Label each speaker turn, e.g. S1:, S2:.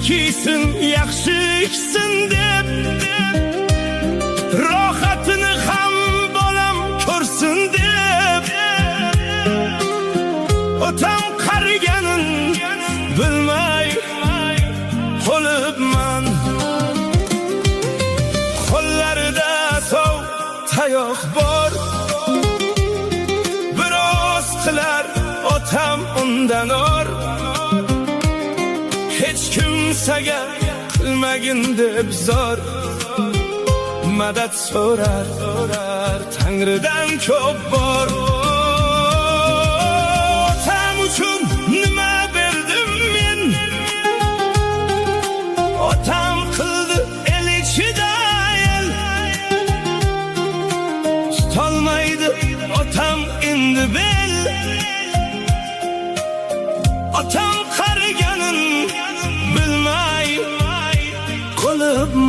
S1: kiysin, yaxshi ichsin deb, rohatini ham bolam ko'rsin deb, otam qariganin bilmay qolibman. Qo'llarida sov tayoq bor, biroz qilar otam undan or. Hech kimsaga qilmagin deb zor, madad so'rar Tangridan ko'p bor. Otam uchun nima berdim men, otam qildi el ichida el. Tutolmaydi otam endi bel, otam qariganin bilmay qolibman.